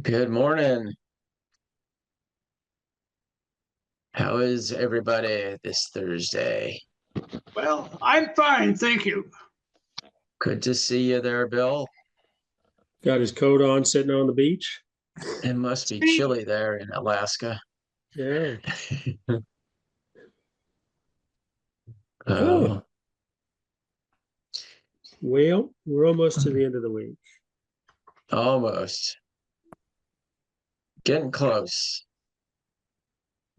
Good morning. How is everybody this Thursday? Well, I'm fine, thank you. Good to see you there, Bill. Got his coat on, sitting on the beach. It must be chilly there in Alaska. Yeah. Oh, Well, we're almost to the end of the week. almost. Getting close.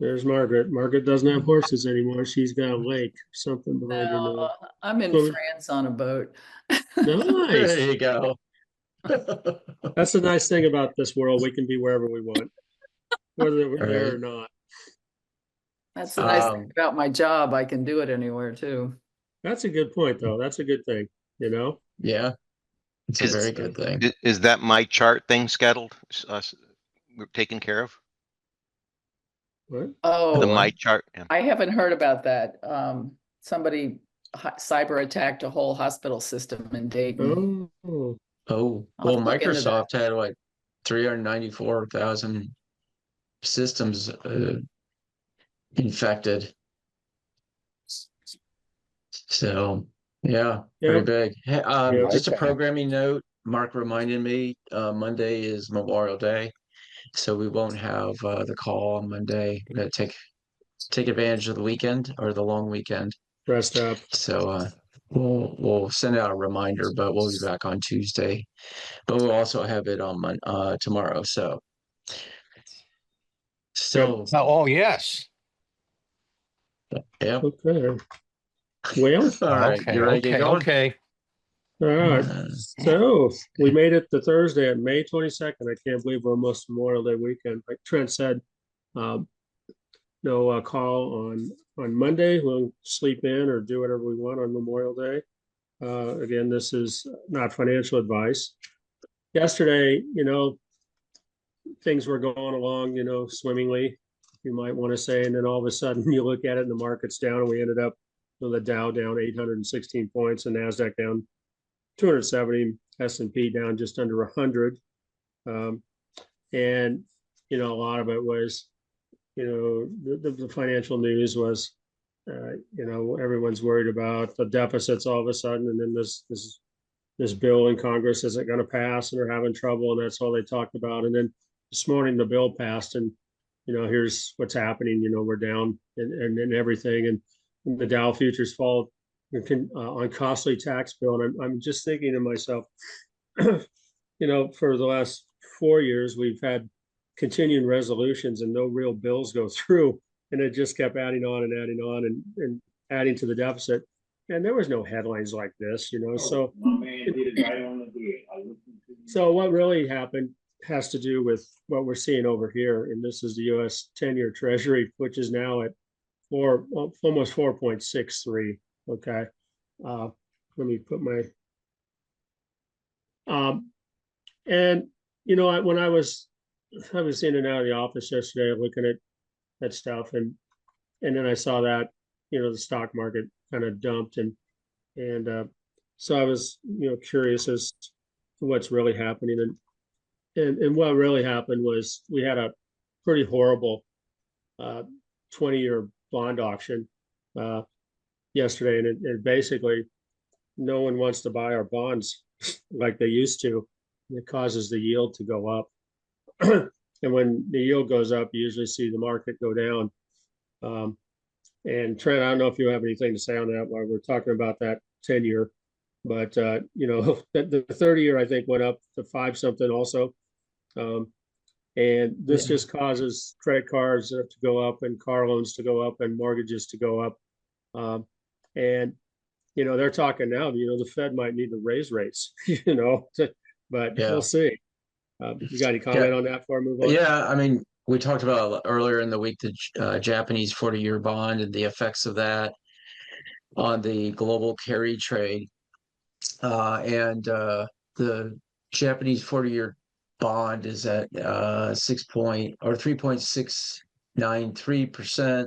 There's Margaret. Margaret doesn't have horses anymore. She's got a lake or something behind her No, nose. I'm in Swimming. France on a boat. There Nice. you go. That's the nice thing about this world. We can be wherever we want, whether we're there or Right. not. That's the nice thing Um, about my job. I can do it anywhere too. That's a good point, though. That's a good thing, you know? yeah, it's a very Is good thing. is that my chart thing scheduled? We're taken care of? What? The Oh, what? my chart? Yeah. I haven't heard about that. Somebody cyber attacked a whole hospital system in Dayton. Oh, Oh, I'll well, have to look into that. Microsoft had like 394,000 systems infected. So yeah, pretty yeah. big. Hey, Yeah. just a Okay. programming note. Mark reminded me, Monday is Memorial Day, so we won't have the call on Monday. We're gonna take advantage of the weekend or the long weekend. Rest up. So we'll send out a reminder, but we'll be back on Tuesday. But we'll also have it on tomorrow. So still, Oh, yes. yep. Okay. Well, All right, you ready to get going? Okay. all right. Uh, So we made it to Thursday at May 22nd. I can't believe we're almost Memorial Day weekend. Like Trent said, um, no call on Monday. We'll sleep in or do whatever we want on Memorial Day. Again, this is not financial advice. Yesterday, things were going along, swimmingly, you might want to say, and then all of a sudden you look at it and the market's down, and we ended up with the Dow down 816 points, and Nasdaq down 270, S&P down just under 100. And a lot of it was, the financial news was, everyone's worried about the deficits all of a sudden, and then this bill in Congress isn't going to pass, and they're having trouble, and that's all they talked about. And then this morning the bill passed, and here's what's happening. We're down and everything, and the Dow futures fall on costly tax bill. And I'm just thinking to myself, for the last 4 years, we've had continuing resolutions and no real bills go through. And it just kept adding on and adding on and adding to the deficit. And there was no headlines like this, So what really happened has to do with what we're seeing over here. And this is the US 10-year Treasury, which is now at almost 4.63. Okay. Let me put my and when I was in and out of the office yesterday looking at stuff, and then I saw that the stock market kind of dumped, and so I was curious as to what's really happening, and what really happened was we had a pretty horrible 20-year bond auction yesterday, and it basically no one wants to buy our bonds like they used to. It causes the yield to go up. And when the yield goes up, you usually see the market go down. And Trent, I don't know if you have anything to say on that while we're talking about that 10-year, but the 30-year I think went up to 5 something also. And this just causes credit cards to go up, and car loans to go up, and mortgages to go up. And they're talking now, the Fed might need to raise rates, but we'll see. You got any comment on that before I move on? Yeah, I mean, we talked about earlier in the week the Japanese 40-year bond and the effects of that on the global carry trade. And the Japanese 40-year bond is at 3.693%.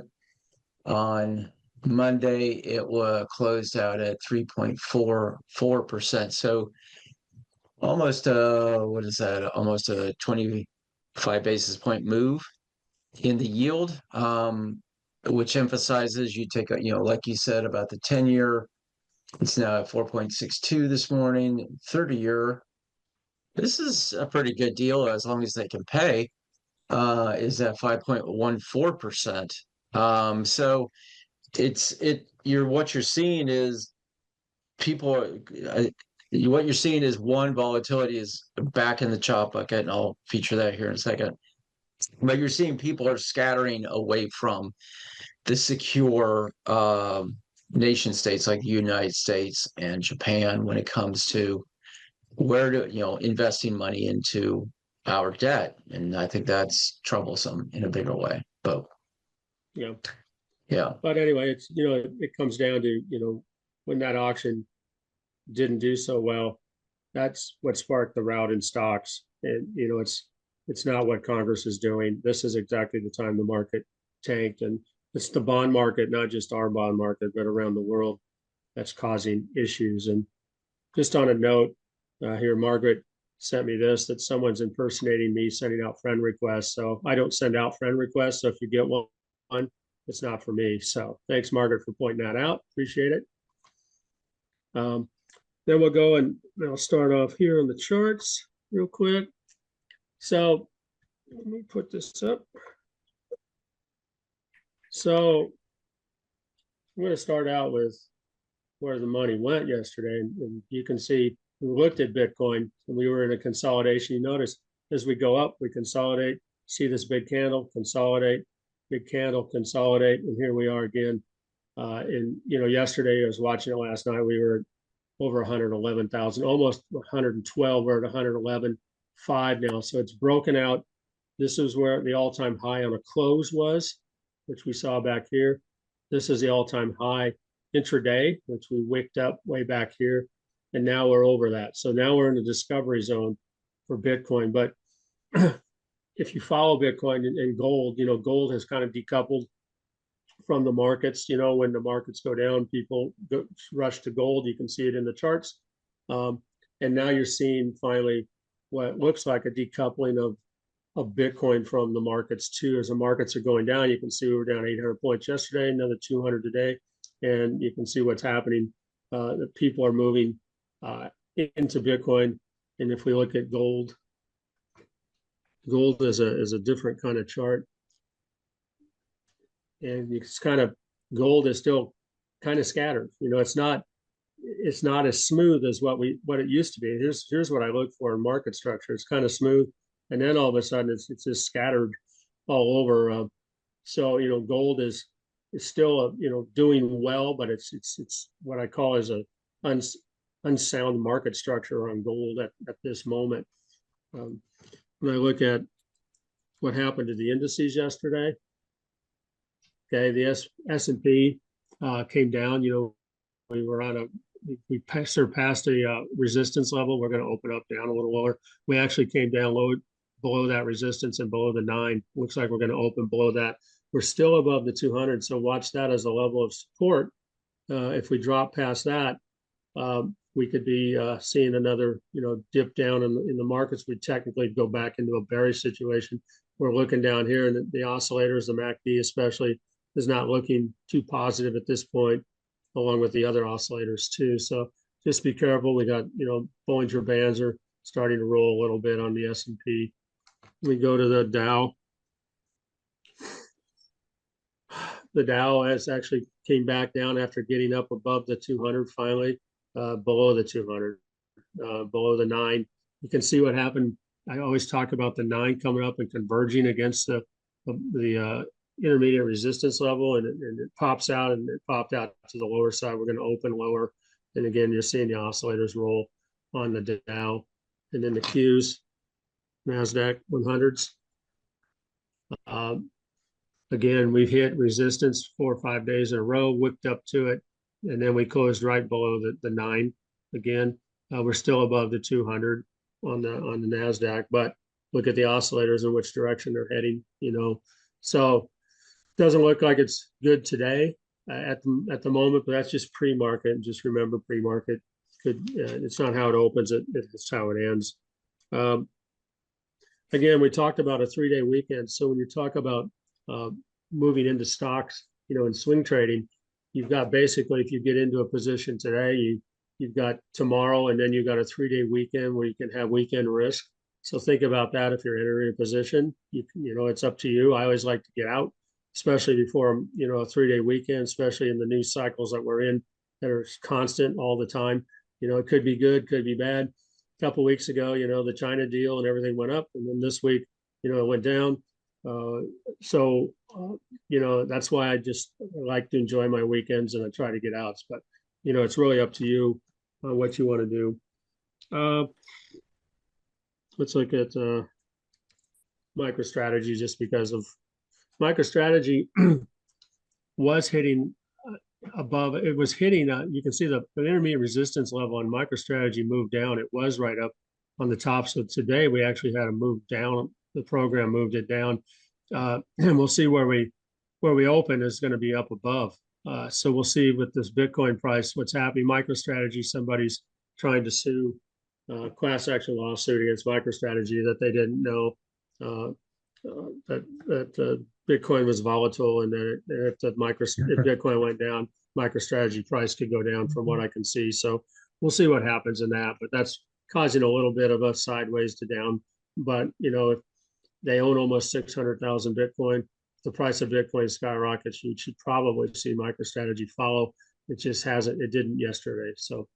On Monday, it was closed out at 3.44%. So almost what is that? Almost a 25 basis point move in the yield, which emphasizes you take a, like you said about the 10-year, it's now at 4.62 this morning, 30-year. This is a pretty good deal as long as they can pay, is at 5.14%. So what you're seeing is people what you're seeing is one, volatility is back in the chop bucket, and I'll feature that here in a second. But you're seeing people are scattering away from the secure nation states like the United States and Japan when it comes to where to, investing money into our debt. And I think that's troublesome in a bigger way. But Yeah. yeah, But anyway, it's, it comes down to, when that auction didn't do so well, that's what sparked the rout in stocks. And, it's not what Congress is doing. This is exactly the time the market tanked. And it's the bond market, not just our bond market, but around the world, that's causing issues. And just on a note, here, Margaret sent me this, that someone's impersonating me sending out friend requests. So I don't send out friend requests. So if you get one, it's not for me. So thanks, Margaret, for pointing that out. Appreciate it. Then we'll go and I'll start off here on the charts real quick. So let me put this up. So I'm going to start out with where the money went yesterday. And you can see we looked at Bitcoin and we were in a consolidation. You notice as we go up, we consolidate, see this big candle, consolidate, big candle, consolidate. And here we are again. And, yesterday I was watching it last night. We were over 111,000, almost 112. We're at 111.5 now. So it's broken out. This is where the all-time high on a close was, which we saw back here. This is the all-time high intraday, which we wicked up way back here. And now we're over that. So now we're in the discovery zone for Bitcoin. But if you follow Bitcoin and gold, gold has kind of decoupled from the markets. When the markets go down, people rush to gold. You can see it in the charts. And now you're seeing finally what looks like a decoupling of Bitcoin from the markets too. As the markets are going down, you can see we were down 800 points yesterday, another 200 today. And you can see what's happening. That people are moving into Bitcoin. And if we look at gold, gold is a different kind of chart. And it's kind of, gold is still kind of scattered. It's not as smooth as what it used to be. Here's what I look for in market structure. It's kind of smooth, and then all of a sudden it's just scattered all over. So gold is still doing well, but it's what I call as a unsound market structure on gold at this moment. When I look at what happened to the indices yesterday, okay, the S&P came down. We were on we surpassed a resistance level. We're going to open up down a little lower. We actually came down low below that resistance and below the 9. Looks like we're going to open below that. We're still above the 200, so watch that as a level of support. If we drop past that, we could be seeing another dip down in the markets. We technically go back into a bearish situation. We're looking down here, and the oscillators, the MACD especially, is not looking too positive at this point, along with the other oscillators too. So just be careful. We got, Bollinger Bands are starting to roll a little bit on the S&P. We go to the Dow. The Dow has actually came back down after getting up above the 200 finally, below the 200, below the 9. You can see what happened. I always talk about the 9 coming up and converging against the intermediate resistance level, and it pops out, and it popped out to the lower side. We're going to open lower. And again, you're seeing the oscillators roll on the Dow. And then the Qs, NASDAQ 100s. Again, we've hit resistance 4 or 5 days in a row, whipped up to it, and then we closed right below the 9 again. We're still above the 200 on the NASDAQ, but look at the oscillators and which direction they're heading, So doesn't look like it's good today at the moment, but that's just pre-market. Just remember pre-market. it's not how it opens, it's how it ends. Again, we talked about a 3-day weekend. So when you talk about moving into stocks, in swing trading, you've got basically, if you get into a position today, you've got tomorrow, and then you've got a 3-day weekend where you can have weekend risk. So think about that if you're entering a position. It's up to you. I always like to get out, especially before a 3-day weekend, especially in the news cycles that we're in that are constant all the time. It could be good, could be bad. A couple of weeks ago, the China deal and everything went up, and then this week, it went down. That's why I just like to enjoy my weekends and I try to get out. But it's really up to you on what you want to do. Let's look at MicroStrategy, just because of MicroStrategy was hitting above. It was hitting. You can see the intermediate resistance level on MicroStrategy moved down. It was right up on the top. So today we actually had a move down. The program moved it down, and we'll see where we open is going to be up above. So we'll see with this Bitcoin price what's happening. MicroStrategy, somebody's trying to sue, class action lawsuit against MicroStrategy that they didn't know that Bitcoin was volatile, and that if Bitcoin went down, MicroStrategy price could go down from what I can see. So we'll see what happens in that, but that's causing a little bit of a sideways to down. But if they own almost 600,000 Bitcoin, if the price of Bitcoin skyrockets, you should probably see MicroStrategy follow. It just hasn't. It didn't yesterday. So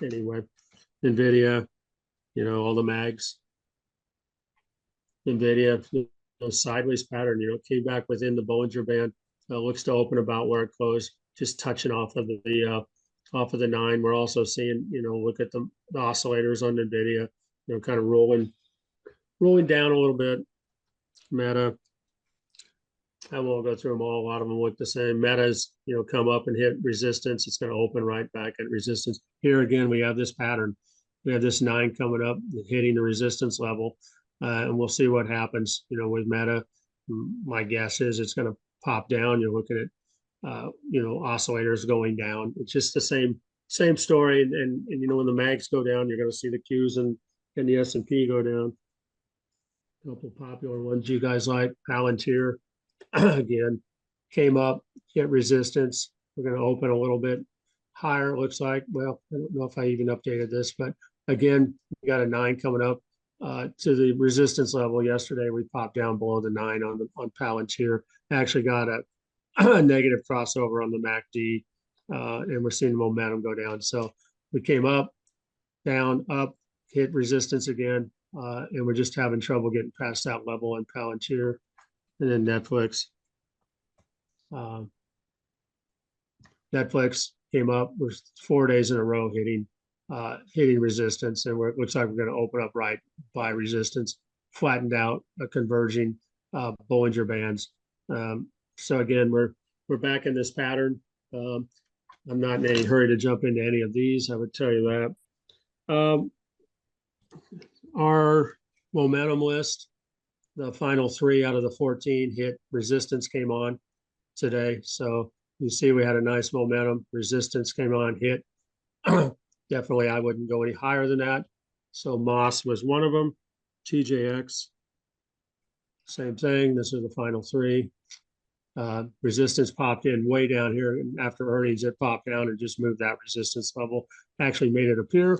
anyway, NVIDIA, all the mags. NVIDIA, sideways pattern, came back within the Bollinger Band. Looks to open about where it closed, just touching off of the 9. We're also seeing, look at the oscillators on NVIDIA, kind of rolling down a little bit. Meta, I won't go through them all. A lot of them look the same. Meta's, come up and hit resistance. It's going to open right back at resistance. Here again, we have this pattern. We have this 9 coming up, hitting the resistance level, and we'll see what happens. With Meta, my guess is it's going to pop down. You're looking at, oscillators going down. It's just the same story. And when the mags go down, you're going to see the Qs and the S&P go down. A couple popular ones you guys like. Palantir again came up, hit resistance. We're going to open a little bit higher. It looks like. Well, I don't know if I even updated this, but again, we got a 9 coming up to the resistance level. Yesterday, we popped down below the 9 on Palantir. Actually got a negative crossover on the MACD, and we're seeing the momentum go down. So we came up, down, up, hit resistance again. And we're just having trouble getting past that level on Palantir. And then Netflix. Netflix came up. We're 4 days in a row hitting resistance, and it looks like we're going to open up right by resistance, flattened out, converging Bollinger Bands. So again, we're back in this pattern. I'm not in any hurry to jump into any of these. I would tell you that. Our momentum list, the final 3 out of the 14 hit resistance came on today. So you see we had a nice momentum. Resistance came on, hit. Definitely I wouldn't go any higher than that. So Moss was one of them. TJX, same thing. This is the final 3. Resistance popped in way down here. And after earnings, it popped down and just moved that resistance level. Actually made it appear.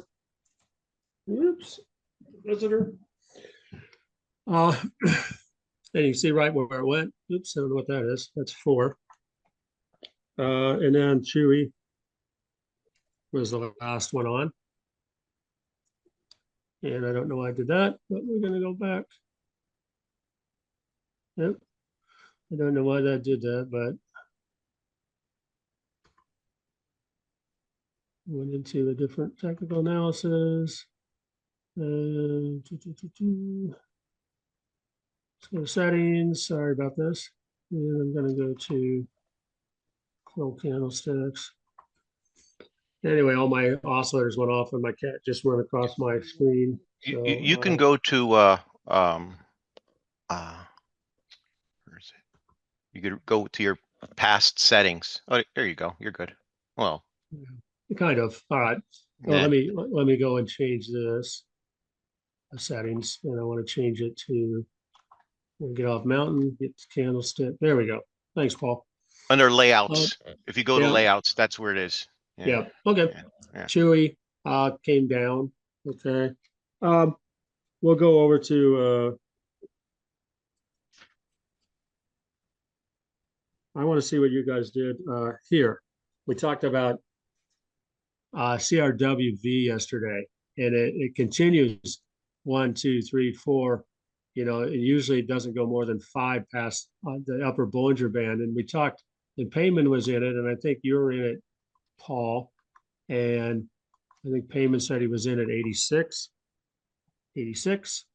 Oops. Visitor. And you see right where it went. Oops, I don't know what that is. That's 4. And then Chewy was the last one on. And I don't know why I did that, but we're going to go back. Yep. I don't know why that did that, but went into a different technical analysis. Let's go to settings. Sorry about this. And I'm going to go to close candlesticks. Anyway, all my oscillators went off and my cat just went across my screen. So, You can go to where is it? You could go to your past settings. Oh, there you go. You're good. Well, kind of. All right. Well, Yeah. let me go and change this settings, and I want to change it to, we'll get off mountain, get the candlestick. There we go. Thanks, Paul. Under layouts, if you go to yeah. layouts, that's where it is. Yeah, okay. Yeah, yeah. Chewy came down. Okay. We'll go over to I want to see what you guys did here. We talked about CRWV yesterday, and it continues 1, 2, 3, 4. You know, it usually doesn't go more than 5 past the upper Bollinger Band. And we talked, and Payman was in it, and I think you were in it, Paul. And I think Payman said he was in at 86. 86.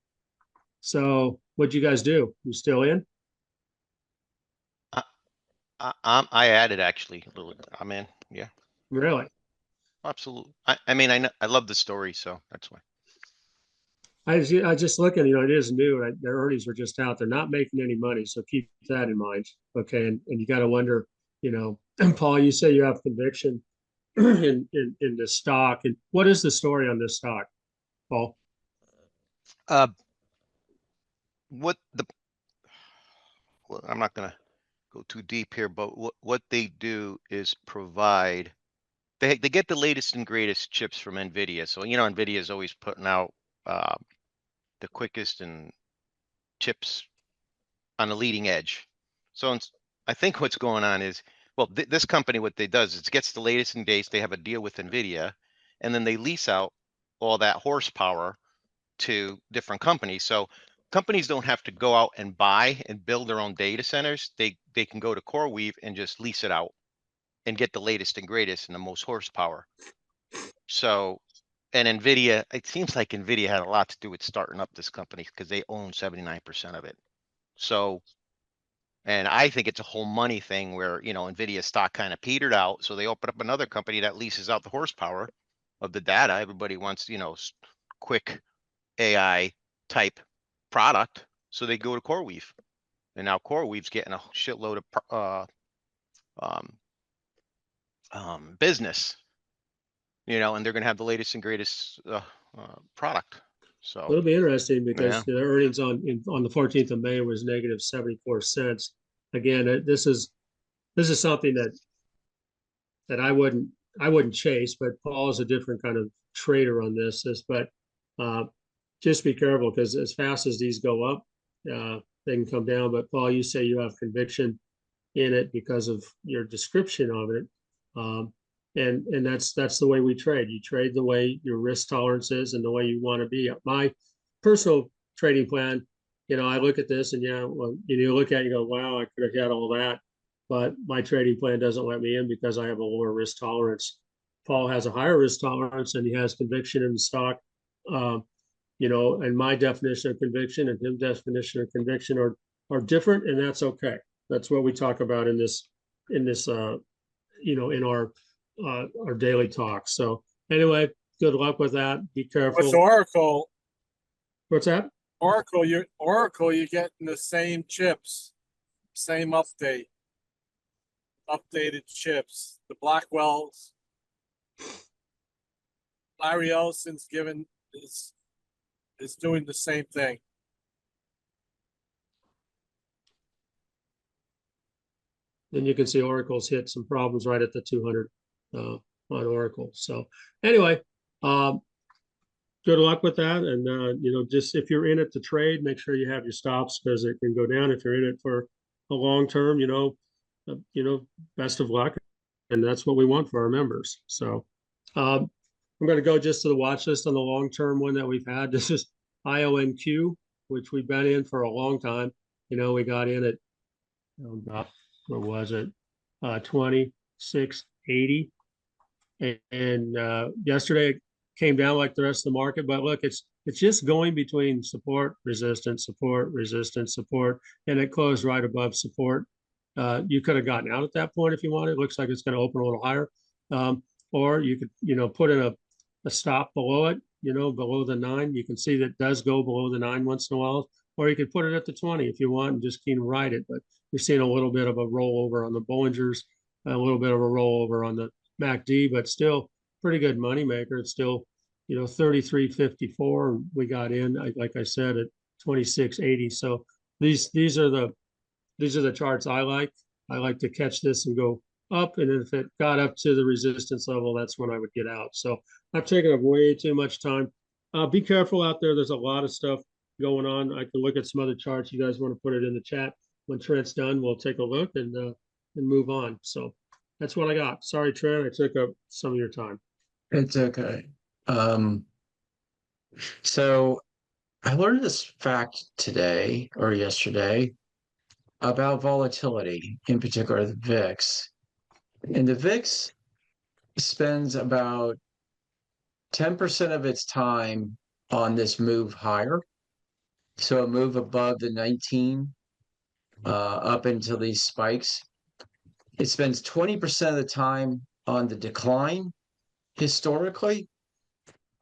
So what'd you guys do? You still in? I added actually a little, I'm in, yeah, Really? absolutely. I mean, I love the story, so that's why. I just looking, you know, it is new. Right? Their earnings were just out. They're not making any money, so keep that in mind. Okay, and you got to wonder, you know, Paul, you say you have conviction in this stock, and what is the story on this stock, Paul? Uh, what the, well, I'm not gonna go too deep here, but what they do is provide, they get the latest and greatest chips from NVIDIA. So, you know, NVIDIA is always putting out the quickest and chips on the leading edge. So I think what's going on is, well, this company, what they does is it gets the latest and greatest. They have a deal with NVIDIA, and then they lease out all that horsepower to different companies. So companies don't have to go out and buy and build their own data centers. They can go to CoreWeave and just lease it out and get the latest and greatest and the most horsepower. So, and NVIDIA, it seems like NVIDIA had a lot to do with starting up this company because they own 79% of it. So, and I think it's a whole money thing where, you know, NVIDIA stock kind of petered out. So they open up another company that leases out the horsepower of the data. Everybody wants, you know, quick AI type product. So they go to CoreWeave. And now CoreWeave's getting a shitload of business, you know, and they're going to have the latest and greatest product. So It'll be interesting because yeah. the earnings on the 14th of May was negative 74 cents. Again, this is something that I wouldn't chase, but Paul is a different kind of trader on this. But just be careful because as fast as these go up, they can come down. But Paul, you say you have conviction in it because of your description of it. And that's the way we trade. You trade the way your risk tolerance is and the way you want to be. My personal trading plan, you know, I look at this and yeah, well, you look at it, you go, wow, I could have had all that. But my trading plan doesn't let me in because I have a lower risk tolerance. Paul has a higher risk tolerance and he has conviction in the stock. You know, and my definition of conviction and his definition of conviction are different, and that's okay. That's what we talk about in this you know, in our daily talk. So anyway, good luck with that. Be careful. With Oracle, What's that? Oracle, you're getting the same chips, same updated chips. The Blackwells, Larry Ellison's is doing the same thing. Then you can see Oracle's hit some problems right at the 200 on Oracle. So anyway, good luck with that. And, you know, just if you're in it to trade, make sure you have your stops because it can go down. If you're in it for a long term, you know, best of luck. And that's what we want for our members. So I'm going to go just to the watch list on the long-term one that we've had. This is IONQ, which we've been in for a long time. You know, we got in at, what was it? 2680. And yesterday it came down like the rest of the market. But look, it's just going between support, resistance, support, resistance, support, and it closed right above support. You could have gotten out at that point if you wanted. It looks like it's going to open a little higher. Or you could, you know, put in a stop below it, you know, below the 9. You can see that does go below the 9 once in a while. Or you could put it at the 20 if you want and just keep ride it. But you're seeing a little bit of a rollover on the Bollingers, a little bit of a rollover on the MACD, but still pretty good moneymaker. It's still, 33.54. We got in, like I said, at 26.80. So these are the charts I like. I like to catch this and go up, and if it got up to the resistance level, that's when I would get out. So I've taken up way too much time. Be careful out there. There's a lot of stuff going on. I can look at some other charts. You guys want to put it in the chat. When Trent's done, we'll take a look and move on. So that's what I got. Sorry, Trent, I took up some of your time. It's okay. So I learned this fact today or yesterday about volatility, in particular the VIX. And the VIX spends about 10% of its time on this move higher. So a move above the 19 up into these spikes. It spends 20% of the time on the decline historically,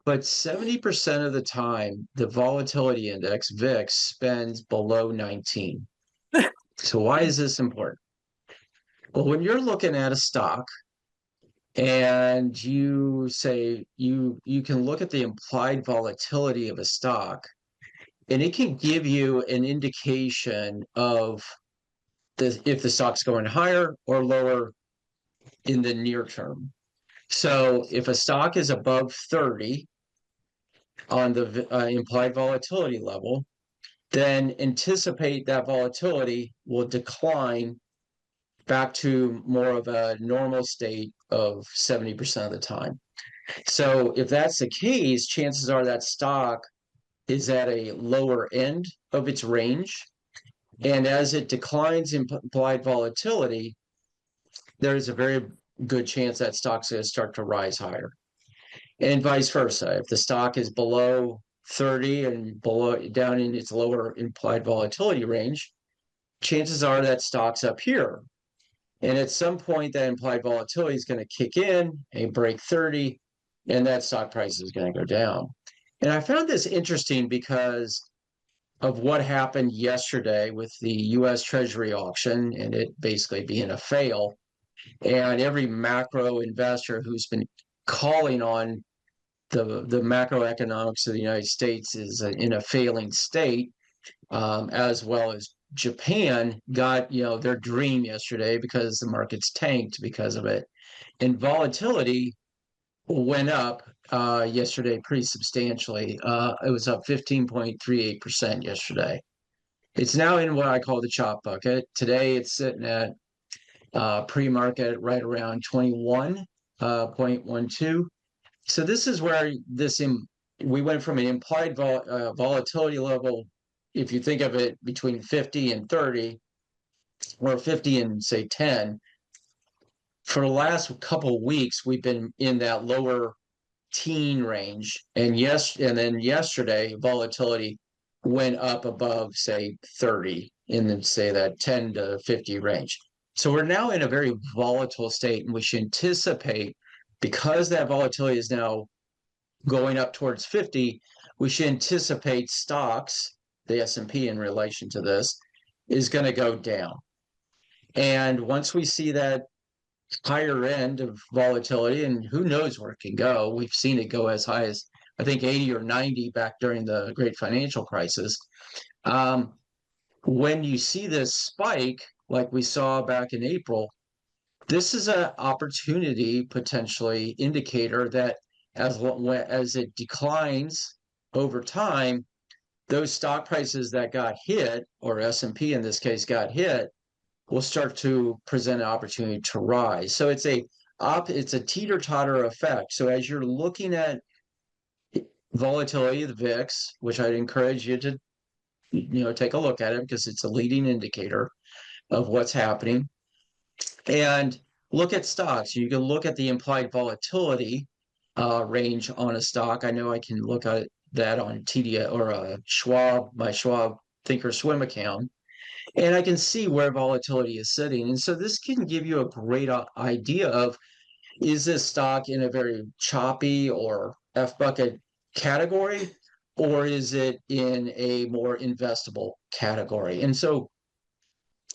but 70% of the time, the volatility index, VIX, spends below 19. So why is this important? Well, when you're looking at a stock and you say you can look at the implied volatility of a stock, and it can give you an indication of if the stock's going higher or lower in the near term. So if a stock is above 30 on the implied volatility level, then anticipate that volatility will decline back to more of a normal state of 70% of the time. So if that's the case, chances are that stock is at a lower end of its range. And as it declines in implied volatility, there's a very good chance that stock's going to start to rise higher. And vice versa. If the stock is below 30 and below down in its lower implied volatility range, chances are that stock's up here. And at some point, that implied volatility is going to kick in and break 30, and that stock price is going to go down. And I found this interesting because of what happened yesterday with the US Treasury auction and it basically being a fail. And every macro investor who's been calling on the macroeconomics of the United States is in a failing state, as well as Japan got their dream yesterday because the markets tanked because of it, and volatility went up yesterday pretty substantially. It was up 15.38% yesterday. It's now in what I call the chop bucket. Today it's sitting at pre-market right around 21.12. So this is where we went from an implied volatility level, if you think of it between 50 and 30, or 50 and say 10. For the last couple of weeks, we've been in that lower teen range, and then yesterday volatility went up above say 30 in the, say that 10 to 50 range. So we're now in a very volatile state, and we should anticipate, because that volatility is now going up towards 50, we should anticipate stocks, the S&P in relation to this, is going to go down. And once we see that higher end of volatility, and who knows where it can go, we've seen it go as high as, I think, 80 or 90 back during the great financial crisis. When you see this spike, like we saw back in April, this is an opportunity, potentially indicator that as it declines over time, those stock prices that got hit, or S&P in this case got hit, will start to present an opportunity to rise. So it's a teeter-totter effect. So as you're looking at volatility of the VIX, which I'd encourage you to take a look at it because it's a leading indicator of what's happening, and look at stocks. You can look at the implied volatility range on a stock. I know I can look at that on TD or Schwab, my Schwab Thinkorswim account, and I can see where volatility is sitting. And so this can give you a great idea of, is this stock in a very choppy or F bucket category, or is it in a more investable category? And so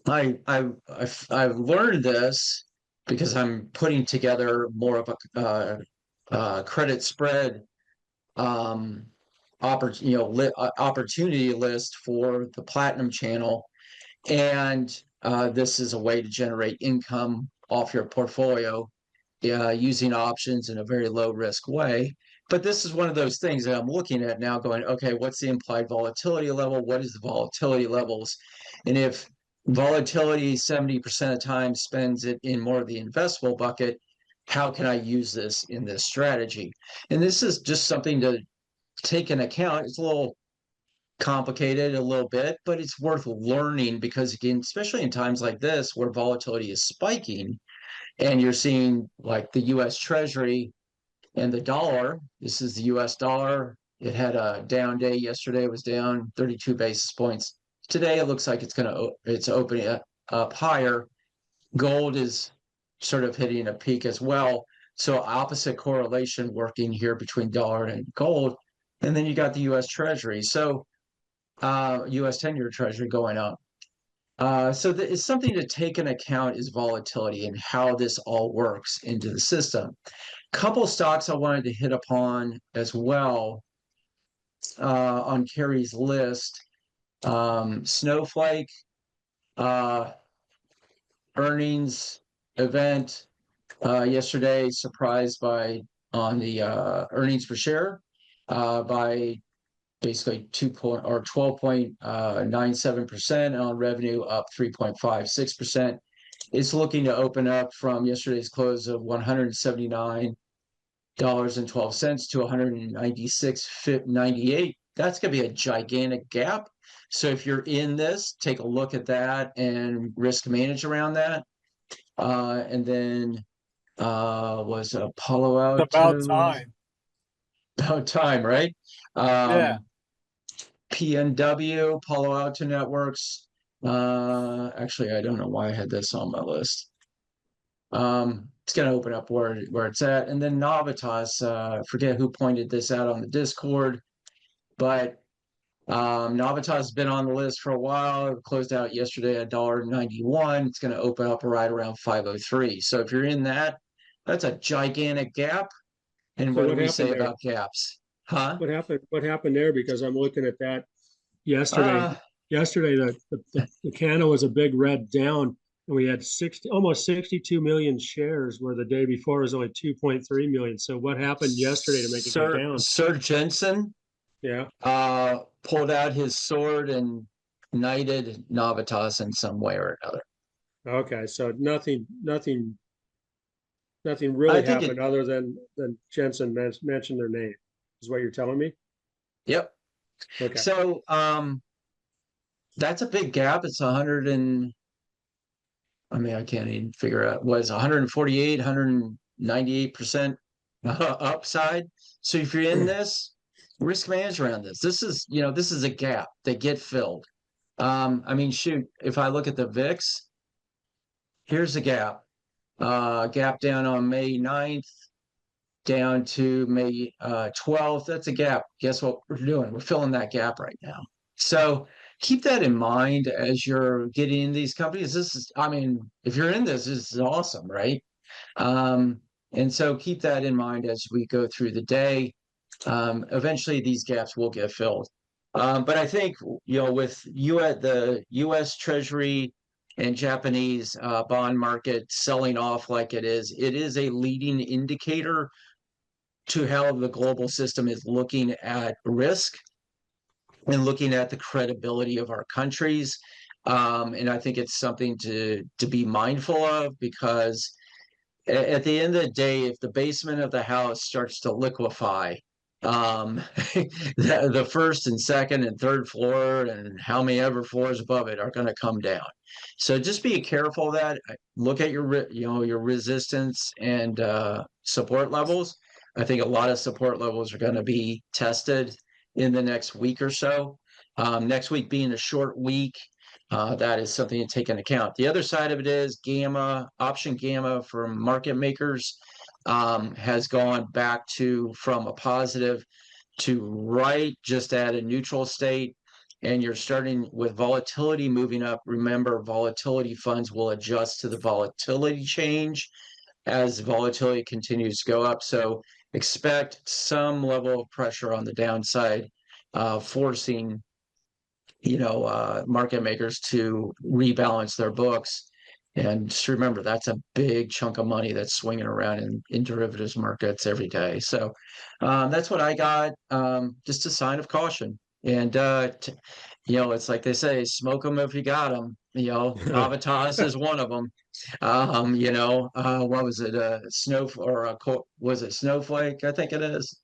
I've learned this because I'm putting together more of credit spread opportunity list for the platinum channel, and this is a way to generate income off your portfolio using options in a very low risk way. But this is one of those things that I'm looking at now going, okay, what's the implied volatility level? What is the volatility levels? And if volatility 70% of the time spends it in more of the investable bucket, how can I use this in this strategy? And this is just something to take into account. It's a little complicated a little bit, but it's worth learning because, again, especially in times like this where volatility is spiking and you're seeing like the US Treasury and the dollar, this is the US dollar. It had a down day yesterday, it was down 32 basis points. Today it looks like it's opening up higher. Gold is sort of hitting a peak as well. So opposite correlation working here between dollar and gold. And then you got the US Treasury. So US 10-year Treasury going up. So it's something to take into account is volatility and how this all works into the system. Couple stocks I wanted to hit upon as well on Kerry's list. Snowflake earnings event yesterday, surprised by on the earnings per share by basically 12.97%, on revenue up 3.56%. It's looking to open up from yesterday's close of $179.12 to $196.98. That's going to be a gigantic gap. So if you're in this, take a look at that and risk manage around that. And then was Palo Alto. It's about time. About time, right? Yeah. PNW, Palo Alto Networks. Actually, I don't know why I had this on my list. It's going to open up where it's at. And then Navitas, forget who pointed this out on the Discord, but Navitas has been on the list for a while. It closed out yesterday at $1.91. It's going to open up right around 503. So if you're in that, that's a gigantic gap. And So what do what we happened say there? about gaps? Huh? What happened there? Because I'm looking at that yesterday. Yesterday, the candle was a big red down, and we had almost 62 million shares, where the day before was only 2.3 million. So what happened yesterday to make it go down? Sir Jensen Yeah. pulled out his sword and knighted Navitas in some way or another. Okay, so nothing I really think happened other than Jensen mentioned their name, is what you're telling me? Yep. Okay. So that's a big gap. It's 100 and I mean, I can't even figure out, was 148, 198% upside. So if you're in this, risk manage around this. This is a gap that get filled. I mean, shoot, if I look at the VIX, here's the gap. Gap down on May 9th, down to May 12th. That's a gap. Guess what we're doing? We're filling that gap right now. So keep that in mind as you're getting in these companies. This is, I mean, if you're in this is awesome, right? And so keep that in mind as we go through the day. Eventually these gaps will get filled. But I think, with the US Treasury and Japanese bond market selling off like it is a leading indicator to how the global system is looking at risk and looking at the credibility of our countries. And I think it's something to be mindful of, because at the end of the day, if the basement of the house starts to liquefy, the first and second and third floor and how many ever floors above it are going to come down. So just be careful of that. Look at your resistance and support levels. I think a lot of support levels are going to be tested in the next week or so. Next week being a short week, that is something to take into account. The other side of it is option gamma from market makers has gone back from a positive to right, just at a neutral state. And you're starting with volatility moving up. Remember, volatility funds will adjust to the volatility change as volatility continues to go up. So expect some level of pressure on the downside, forcing, market makers to rebalance their books. And just remember, that's a big chunk of money that's swinging around in derivatives markets every day. So that's what I got. Just a sign of caution. And, it's like they say, smoke them if you got them. Navitas is one of them. What was it? Was it Snowflake? I think it is.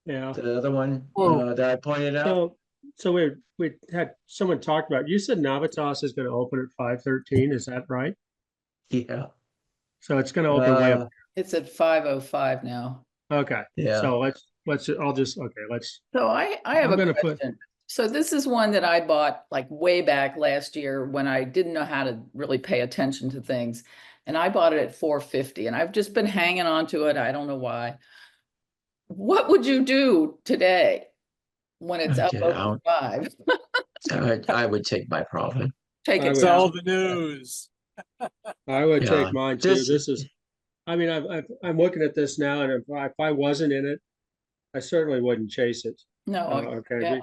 Yeah. The other one Whoa. that I pointed out. So we had someone talked about, you said Navitas is going to open at 513. Is that right? Yeah. So it's going to open way up. It's at 5:05 now. Okay. Yeah. So let's So I have I'm a gonna put- question. So this is one that I bought like way back last year when I didn't know how to really pay attention to things. And I bought it at 450 and I've just been hanging on to it. I don't know why. What would you do today when it's up Okay, over 5? I would take my profit. Take I it would- Sell down. the news. I would Yeah. take mine too. This- This is, I mean, I'm looking at this now, and if I wasn't in it, I certainly wouldn't chase it. No, Okay. yeah.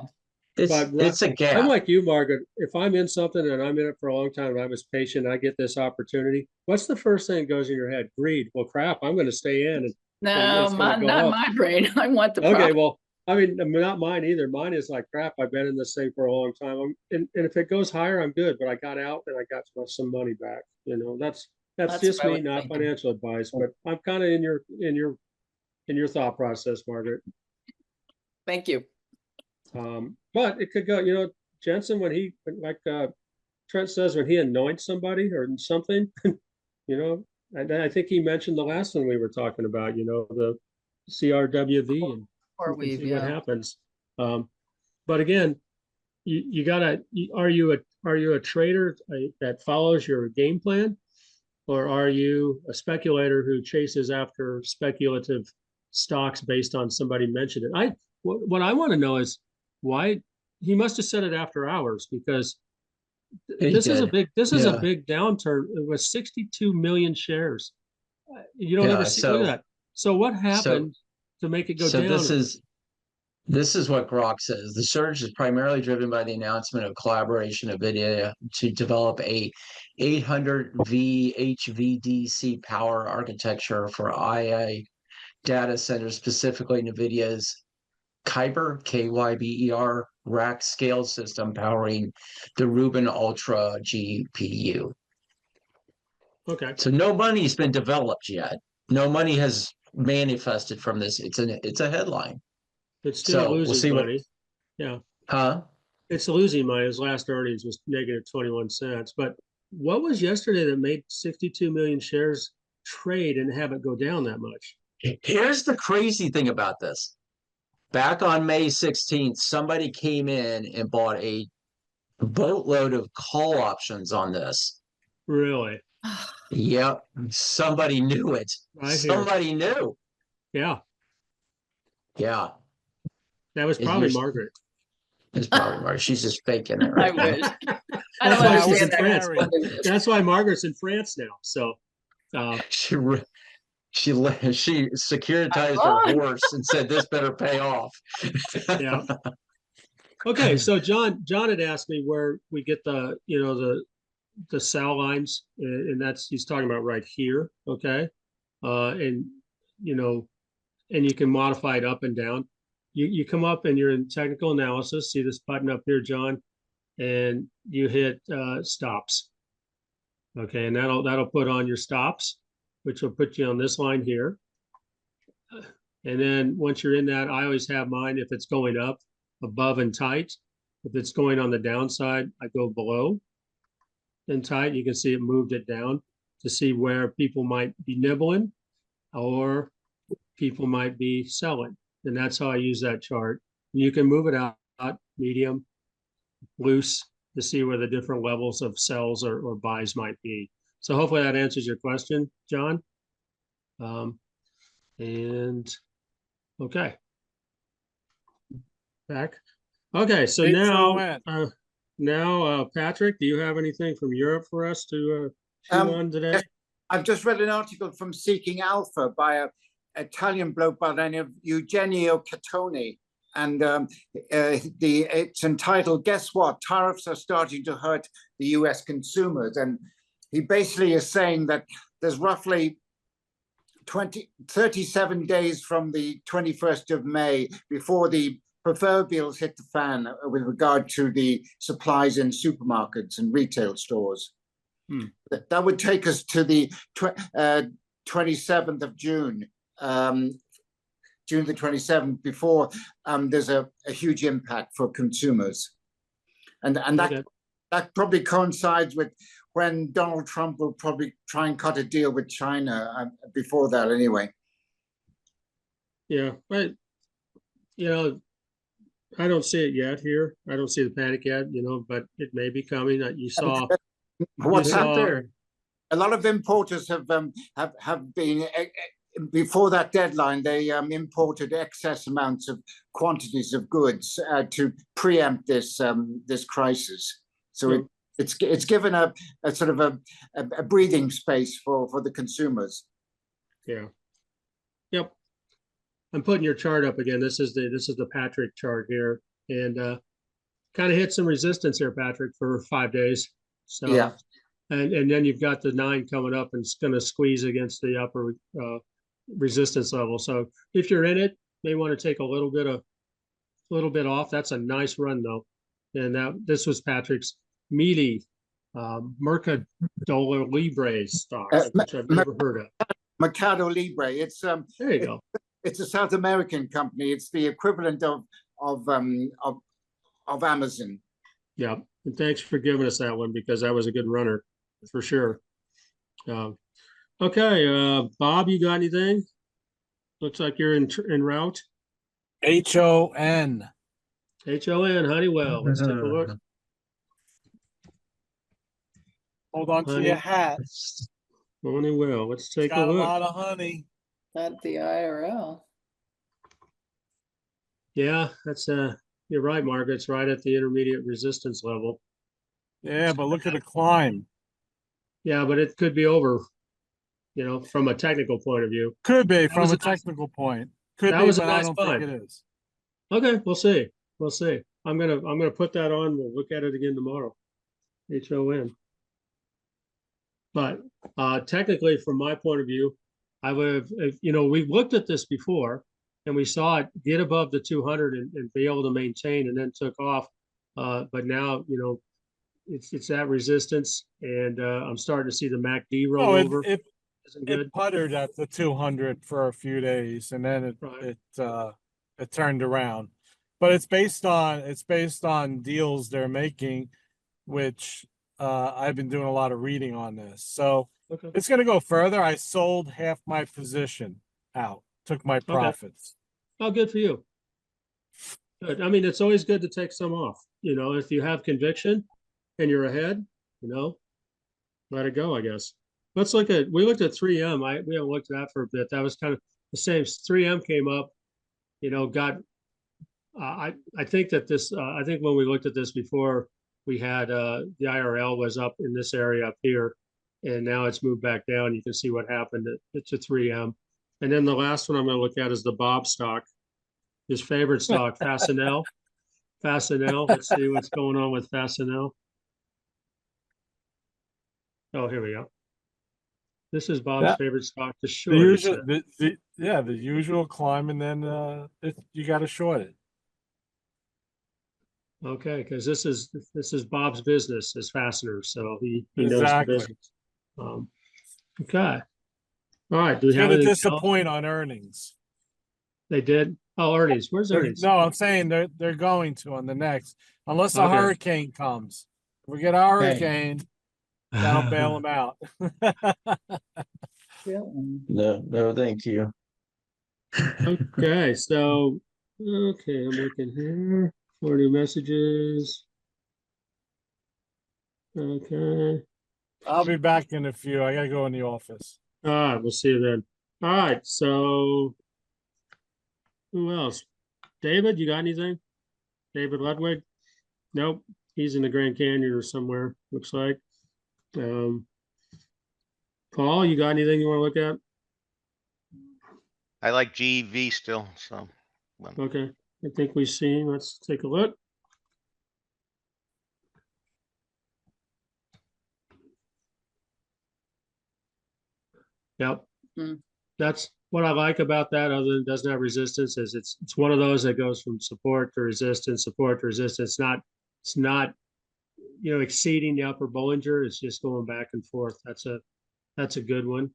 It's a I'm gap. like you, Margaret. If I'm in something and I'm in it for a long time and I was patient, I get this opportunity. What's the first thing that goes in your head? Greed. Well, crap, I'm going to stay in. No, it's gonna go not up. my brain. I want the Okay, profit. well, I mean, not mine either. Mine is like, crap, I've been in this thing for a long time. And if it goes higher, I'm good, but I got out and I got some money back. That's That's just what I me, was not thinking. financial advice, but I'm kind of in your thought process, Margaret. Thank you. But it could go, Jensen, when he, like Trent says, when he anoints somebody or something, and I think he mentioned the last one we were talking about, the CRWV, and Or you can we've, see what yeah. happens. But again, you gotta, are you a trader that follows your game plan? Or are you a speculator who chases after speculative stocks based on somebody mentioned it? What I want to know is why he must have said it after hours, because He this is a did. big big downturn. It was 62 million shares. You don't Yeah, ever see, look at that. So what happened to make it go So down? this is what Grok says. The surge is primarily driven by the announcement of collaboration of NVIDIA to develop a 800V HVDC power architecture for AI data centers, specifically NVIDIA's Kyber, KYBER rack scale system powering the Rubin Ultra GPU. Okay. So no money's been developed yet. No money has manifested from this. It's a headline. It's still So we'll losing see money. Yeah. Huh? It's losing money. His last earnings was negative 21 cents. But what was yesterday that made 62 million shares trade and have it go down that much? Here's the crazy thing about this. Back on May 16th, somebody came in and bought a boatload of call options on this. Really? Yep. Somebody knew it. I hear. Somebody knew. Yeah. Yeah. That was Is probably your- Margaret. It's probably Mark. She's just faking it I right now. wish. I That's don't why she's in understand that. France. Harry. That's why Margaret's in France now. So, She securitized Oh. her horse and said, "This better pay off." yeah. Okay. So John had asked me where we get the sell lines, and that's, he's talking about right here. Okay. And you can modify it up and down. You come up and you're in technical analysis. See this button up here, John, and you hit stops. Okay, and that'll put on your stops, which will put you on this line here. And then once you're in that, I always have mine, if it's going up, above and tight. If it's going on the downside, I go below and tight. You can see it moved it down to see where people might be nibbling or people might be selling. And that's how I use that chart. You can move it out, medium, loose, to see where the different levels of sells or buys might be. So hopefully that answers your question, John. And okay. Back. Okay, so Thanks, now, Patrick, do you have anything from Europe for us to chew on today? I've just read an article from Seeking Alpha by Italian bloke by the name of Eugenio Catone. And it's entitled, Guess What? Tariffs are starting to hurt the US consumers. And he basically is saying that there's roughly 37 days from the 21st of May before the proverbials hit the fan with regard to the supplies in supermarkets and retail stores. That would take us to the 27th of June, June the 27th, before there's a huge impact for consumers. And that probably coincides with when Donald Trump will probably try and cut a deal with China before that anyway. Yeah, but, you know, I don't see it yet here. I don't see the panic yet, you know, but it may be coming. You saw. What's you out saw, there? A lot of importers have been before that deadline. They imported excess amounts of quantities of goods to preempt this this crisis. So it's given a sort of a breathing space for the consumers. Yeah. Yep. I'm putting your chart up again. This is the Patrick chart here, and kind of hit some resistance here, Patrick, for 5 days. So yeah, and then you've got the 9 coming up, and it's going to squeeze against the upper resistance level. So if you're in it, may want to take a little bit off. That's a nice run though, and this was Patrick's meaty Mercado Libre stock, which I've never heard of. Mercado Libre. It's there you go. It's a South American company. It's the equivalent of Amazon. Yeah, and thanks for giving us that one, because that was a good runner for sure. Okay, Bob, you got anything? Looks like you're in route. HON. HON, Honeywell. Let's take a look. Hold on to your hat. Honeywell. Let's take Got a look. a lot of honey. At the IRL. Yeah, that's you're right, Margaret. It's right at the intermediate resistance level. Yeah, but look at the climb. Yeah, but it could be over, you know, from a technical point of view. Could be from was a a nice- technical point. Could that be, was a but nice I don't climb. think it is. Okay, we'll see. We'll see. I'm gonna put that on. We'll look at it again tomorrow. HON. But technically, from my point of view, I would have, you know, we've looked at this before and we saw it get above the 200 and be able to maintain, and then took off. But now, you know, it's that resistance, and I'm starting to see the MACD roll over. It puttered at the 200 for a few days, and then it turned around. But it's based on deals they're making, which I've been doing a lot of reading on this. So it's going to go further. I sold half my position out, took my profits. Oh, good for you. Good. I mean, it's always good to take some off. You know, if you have conviction and you're ahead, you know, let it go, I guess. We looked at 3M. We haven't looked at that for a bit. That was kind of the same. 3M came up, you know, I think that this, I think when we looked at this before, we had the IRL was up in this area up here, and now it's moved back down. You can see what happened to 3M. And then the last one I'm going to look at is the Bob stock, his favorite stock, Fastenal. Fastenal. Let's see what's going on with Fastenal. Oh, here we go. This is Bob's favorite stock to short. The usual climb, and then you got to short it. Okay, because this is Bob's business as fasteners, so he knows the business. Okay. All right. Do we have anything disappoint on earnings? They did. Oh, earnings. Where's earnings? No, I'm saying they're going to on the next, unless a hurricane comes. If we get a hurricane, that'll bail them out. No, thank you. Okay, so I'm looking here. 40 messages. Okay. I'll be back in a few. I gotta go in the office. All right, we'll see you then. All right, so who else? David, you got anything? David Ludwig? Nope, he's in the Grand Canyon or somewhere, looks like. Paul, you got anything you want to look at? I like GV still, so. well, Okay, I think we've seen, let's take a look. Yep. Mm. That's what I like about that, other than it doesn't have resistance, is it's one of those that goes from support to resistance, support to resistance. It's not, you know, exceeding the upper Bollinger. It's just going back and forth. That's a good one.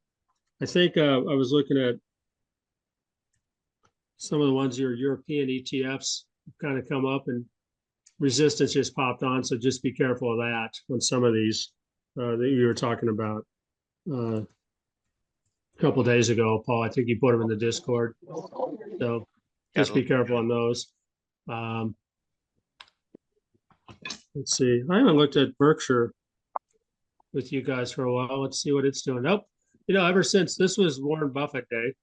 I think I was looking at some of the ones your European ETFs kind of come up and resistance just popped on. So just be careful of that on some of these that you were talking about a couple days ago, Paul. I think you put them in the Discord. So just be careful on those. Let's see. I haven't looked at Berkshire with you guys for a while. Let's see what it's doing. Nope. You know, ever since this was Warren Buffett day,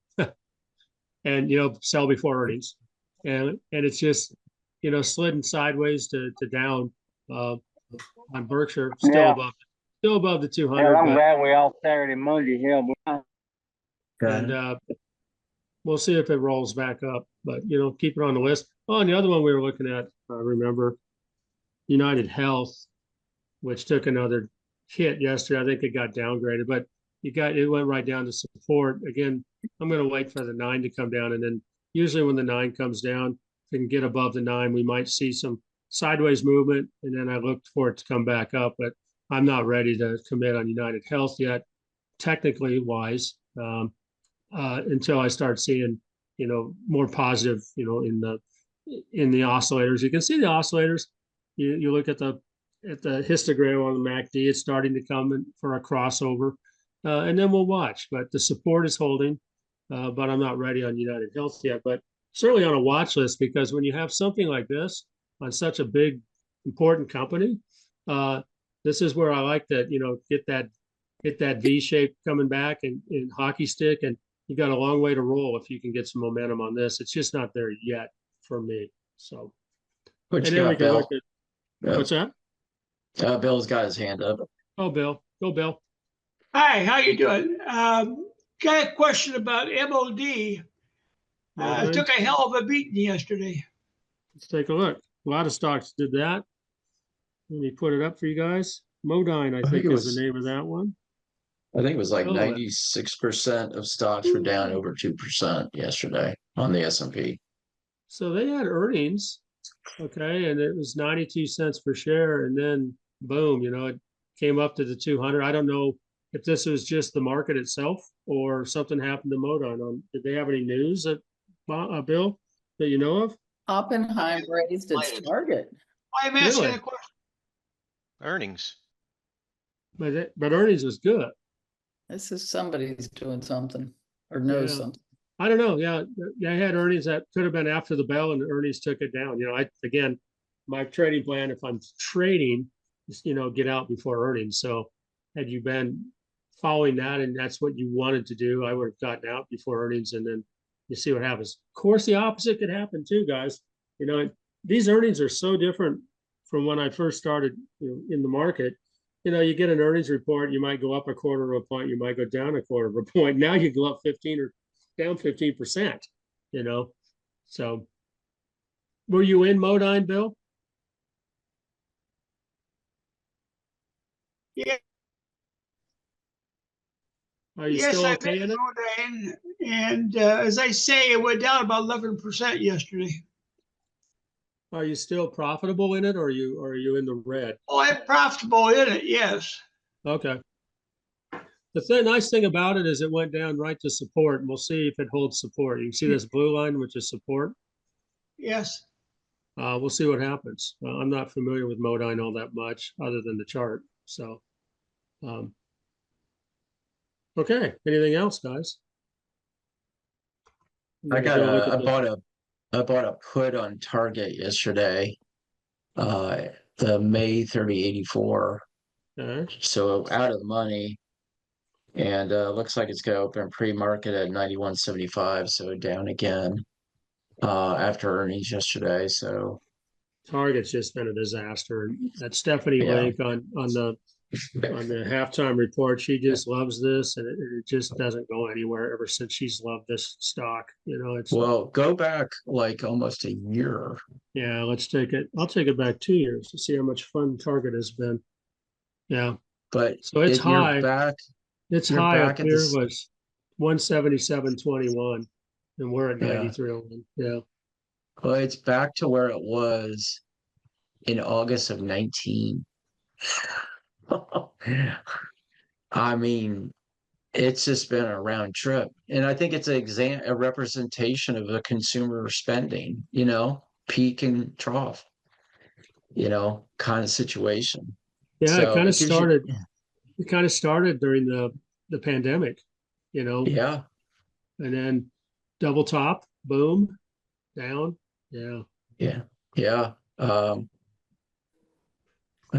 and you know, sell before earnings, and it's just, you know, sliding sideways to down on Berkshire, Yeah. still above the 200. Hell, I'm but, glad we all Saturday, Monday. Hell, and we'll see if it rolls back up. But you know, keep it on the list. Oh, and the other one we were looking at, remember, United Health, which took another hit yesterday. I think it got downgraded, but it went right down to support. Again, I'm going to wait for the 9 to come down, and then usually when the 9 comes down, if it can get above the 9, we might see some sideways movement, and then I look for it to come back up. But I'm not ready to commit on United Health yet, technically wise, until I start seeing, you know, more positive, you know, in the oscillators. You can see the oscillators. You look at the histogram on the MACD, it's starting to come in for a crossover, and then we'll watch. But the support is holding, but I'm not ready on United Health yet. But certainly on a watch list, because when you have something like this on such a big, important company, this is where I like that. You know, get that V shape coming back and hockey stick, and you got a long way to roll if you can get some momentum on this. It's just not there yet for me. So, What and you then we got, can Bill? look at what's that? Bill's got his hand up. Oh, Bill, go Bill. Hi, how you doing? Got a question about MOD. Okay. Took a hell of a beating yesterday. Let's take a look. A lot of stocks did that. Let me put it up for you guys. Modine, I think, it is was- the name of that one. I think it was like Oh, 96% of stocks were down over 2% yesterday on the S&P. So they had earnings, okay, and it was 92 cents per share, and then boom, you know, it came up to the 200. I don't know if this was just the market itself or something happened to Modine. Did they have any news that Bill, that you know of? Oppenheim raised its target. I'm asking Really? a question. Earnings. But earnings was good. This is somebody's doing something or knows Yeah. something. I don't know. Yeah, I had earnings that could have been after the bell, and the earnings took it down. You know, again, my trading plan, if I'm trading, is, you know, get out before earnings. So had you been following that and that's what you wanted to do, I would have gotten out before earnings, and then you see what happens. Of course, the opposite could happen too, guys. You know, these earnings are so different from when I first started, you know, in the market. You know, you get an earnings report, you might go up a quarter of a point, you might go down a quarter of a point. Now you go up 15 or down 15%, you know. So were you in Modine, Bill? Yeah, Are you yes, still I'm okay in in it? Modine, and as I say, it went down about 11% yesterday. Are you still profitable in it, or are you in the red? Oh, I'm profitable in it, yes. Okay. The nice thing about it is it went down right to support, and we'll see if it holds support. You can see this blue line, which is support. Yes. We'll see what happens. I'm not familiar with Modine all that much, other than the chart. So, okay. Anything else, guys? I Look at bought a put on Target yesterday. The May 3084. So out of the money. And looks like it's gonna open pre-market at 91.75, so down again after earnings yesterday. So Target's just been a disaster. That Stephanie Yeah. link on the on the halftime report. She just loves this, and it just doesn't go anywhere ever since she's loved this stock. You know, it's Well, go back like almost a year. yeah. Let's take it. I'll take it back 2 years to see how much fun Target has been. Yeah, But so it's you're high. back. Its You're high up back at here this. was 177.21, and we're at Yeah. 93.01. Yeah. Well, it's back to where it was in August of 19. I mean, it's just been a round trip. And I think it's a representation of the consumer spending, peak and trough, kind of situation. Yeah, So it gives you, it kind of started during the pandemic, yeah, and then double top, boom, down. Yeah. yeah, yeah. I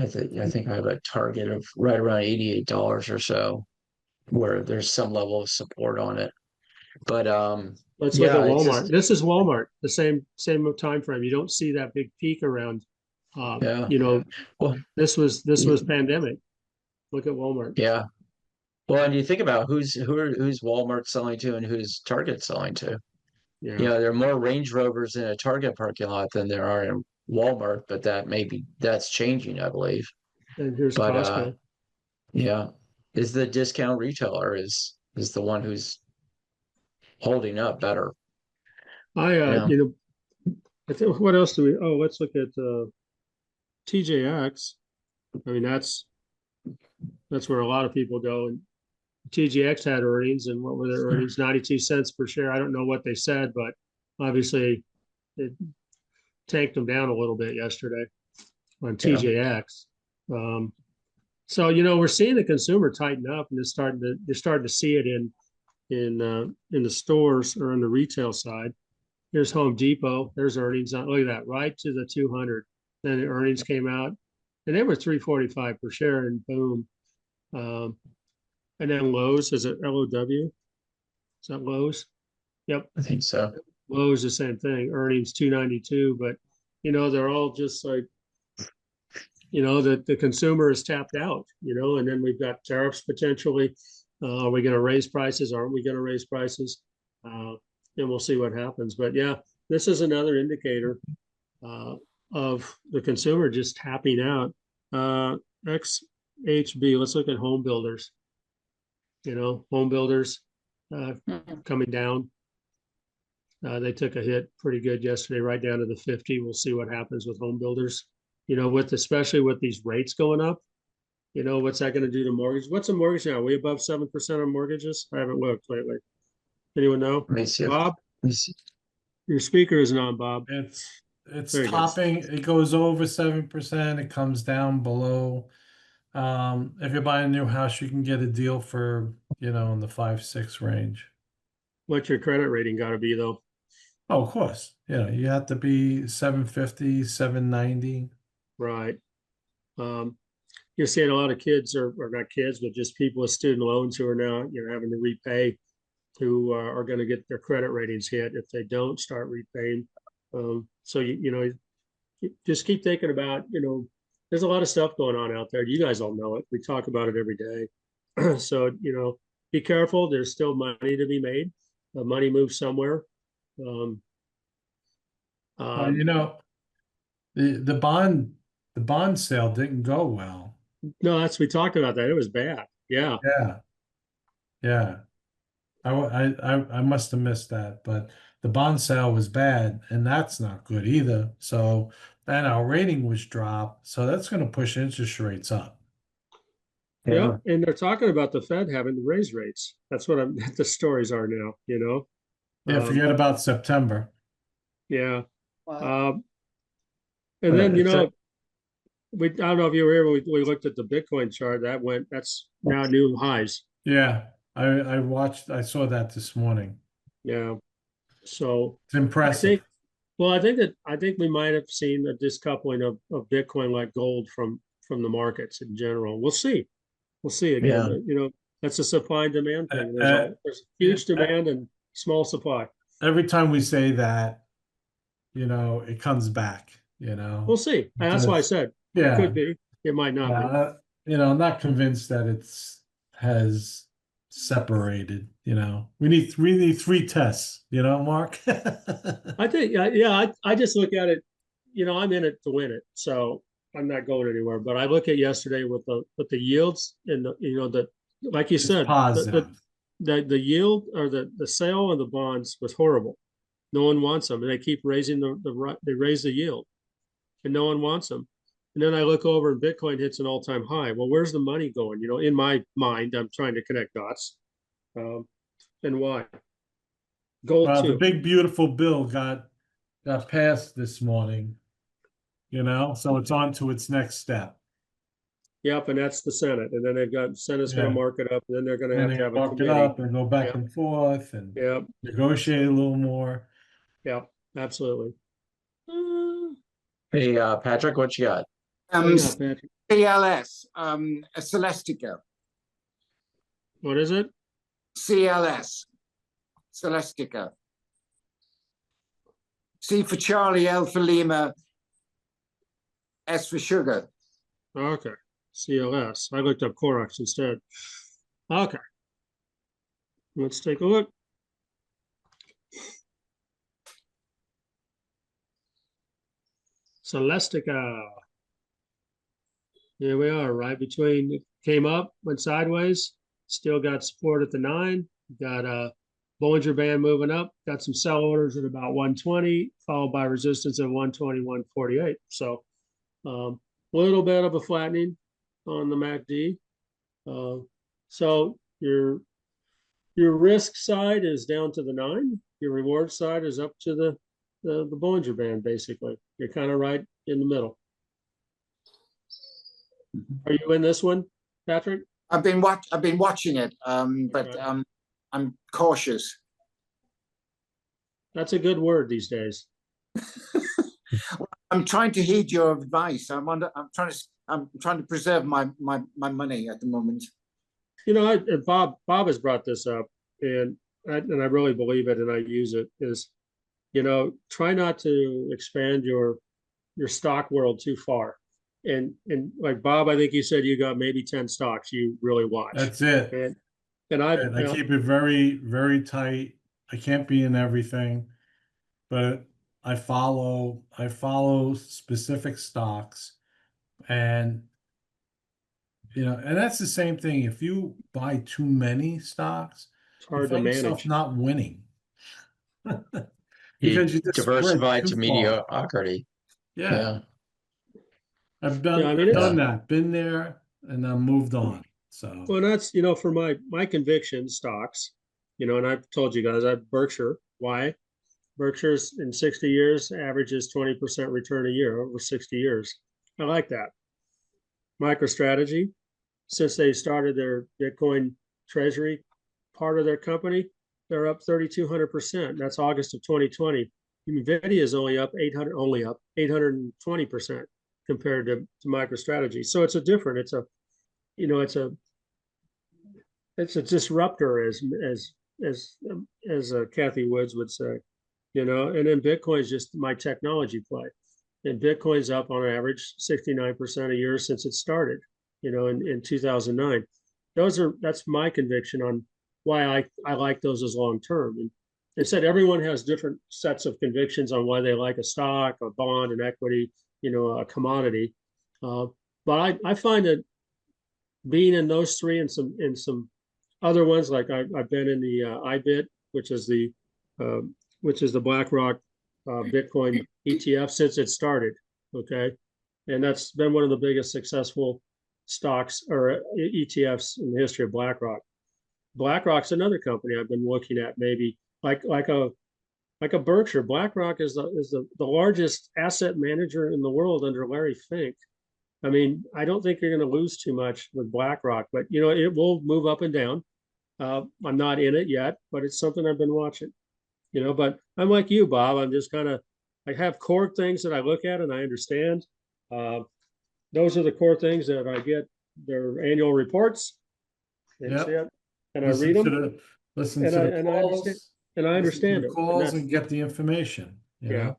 think I have a target of right around $88 or so, where there's some level of support on it. But Let's look at yeah, it's Walmart. just This is Walmart, the same time frame. You don't see that big peak around yeah. Well, this was pandemic. Look at Walmart. yeah. Well, and you think about who's Walmart selling to and who's Target selling to. Yeah. There are more Range Rovers in a Target parking lot than there are in Walmart, but that's changing, I believe. And here's But Costco. yeah, is the discount retailer is the one who's holding up better. I I think what else do we let's look at TJX. I mean that's where a lot of people go. And TGX had earnings, and what were their earnings? 92 cents per share. I don't know what they said, but obviously it tanked them down a little bit yesterday on TJX. So we're seeing the consumer tighten up, and you're starting to see it in the stores or on the retail side. Here's Home Depot. There's earnings on. Look at that, right to the 200. Then the earnings came out, and they were 345 per share, and boom. And then Lowe's, is it LOW? Is that Lowe's? Yep. I think so. Lowe's the same thing. Earnings 292, but they're all just like the consumer is tapped out. And then we've got tariffs potentially. Are we going to raise prices? Aren't we going to raise prices? And we'll see what happens. But yeah, this is another indicator of the consumer just tapping out. XHB. Let's look at home builders. Home builders coming down. They took a hit pretty good yesterday, right down to the 50. We'll see what happens with home builders. Especially with these rates going up. What's that going to do to mortgage? What's a mortgage now? Are we above 7% on mortgages? I haven't looked lately. Anyone know? Let me see. Bob, Let me see. your speaker isn't on, Bob. It's There you go. topping. It goes over 7%. It comes down below. If you're buying a new house, you can get a deal for, in the 5-6 range. What's your credit rating got to be though? Oh, of course. You have to be 750, 790. Right. You're seeing a lot of kids, or not kids, but just people with student loans who are now having to repay, who are going to get their credit ratings hit if they don't start repaying. So you just keep thinking about there's a lot of stuff going on out there. You guys all know it. We talk about it every day. So be careful. There's still money to be made. Money moves somewhere. Well, the bond sale didn't go well. No, we talked about that. It was bad. Yeah. Yeah. I must have missed that, but the bond sale was bad, and that's not good either. So then our rating was dropped. So that's going to push interest rates up. Yeah. And they're talking about the Fed having to raise rates. That's what the stories are now, Yeah, forget about September. Yeah. Wow. And then, I don't know if you were here, we looked at the Bitcoin chart. That's now new highs. Yeah, I saw that this morning. Yeah. So It's impressive. I think we might have seen a discoupling of Bitcoin like gold from the markets in general. We'll see. We'll see again. Yeah. That's a supply and demand thing. There's huge demand and small supply. Every time we say that, it comes back, We'll see. And that's why I said it could be. It might not be. I'm not convinced that has separated, we need three tests, Mark. I think, yeah, I just look at it, I'm in it to win it, so I'm not going anywhere. But I look at yesterday with the yields and like you It's said, positive. the yield or the sale of the bonds was horrible. No one wants them, and they keep raising they raise the yield, and no one wants them. And then I look over and Bitcoin hits an all-time high. Well, where's the money going? In my mind, I'm trying to connect dots. And why? Gold Well, the too. big beautiful bill got passed this morning, so it's on to its next step. Yep, and that's the Senate, and then they've got Senate's going Yeah. to mark it up, and then they're going to And have they to have a mark it committee. up and go back Yep. and forth and Yep, negotiate a little more. yep, absolutely. Hey, Patrick, what you got? Yeah, Patrick. CLS, Celestica. What is it? CLS, Celestica. C for Charlie, L for Lima, S for sugar. Okay, CLS. I looked up Corex instead. Okay, let's take a look. Celestica. Here we are, right between. It came up, went sideways, still got support at the 9. Got a Bollinger Band moving up. Got some sell orders at about 120, followed by resistance at 120, 148. So a little bit of a flattening on the MACD. So your risk side is down to the 9. Your reward side is up to the Bollinger Band. Basically, you're kind of right in the middle. Are you in this one, Patrick? I've been watching it, but Okay. I'm cautious. That's a good word these days. I'm trying to heed your advice. I'm trying to preserve my money at the moment. Bob has brought this up, and I really believe it, and I use it. Is try not to expand your stock world too far. And like Bob, I think you said you got maybe 10 stocks you really watch. That's it. And I keep it very, very tight. I can't be in everything, but I follow specific stocks, and and that's the same thing. If you buy too many stocks, it's you hard to find yourself manage. not winning. You Because you just diversify spread to too far. mediocrity. Yeah. Yeah. I've Yeah, I done mean, done that, been there, and then moved on. So well, that's for my conviction stocks, and I've told you guys Berkshire. Why? Berkshire's in 60 years averages 20% return a year over 60 years. I like that. MicroStrategy, since they started their Bitcoin treasury part of their company, they're up 3,200%. That's August of 2020. NVIDIA is only up 820% compared to MicroStrategy. So it's a different. It's a disruptor, as Kathy Woods would say. And then Bitcoin is just my technology play. And Bitcoin's up on average 69% a year since it started, in 2009. That's my conviction on why I like those as long term. And they said everyone has different sets of convictions on why they like a stock, a bond, an equity, a commodity. But I find that being in those three and some other ones, like I've been in the IBIT, which is the BlackRock Bitcoin ETF since it started. Okay, and that's been one of the biggest successful stocks or ETFs in the history of BlackRock. BlackRock's another company I've been looking at, maybe like a Berkshire. BlackRock is the largest asset manager in the world under Larry Fink. I mean, I don't think you're going to lose too much with BlackRock, but it will move up and down. I'm not in it yet, but it's something I've been watching. But I'm like you, Bob. I'm just I have core things that I look at and I understand. Those are the core things that I get their annual reports. That's it. And I read them. Listen to the calls. And I understand it. Calls and get the information. Yeah.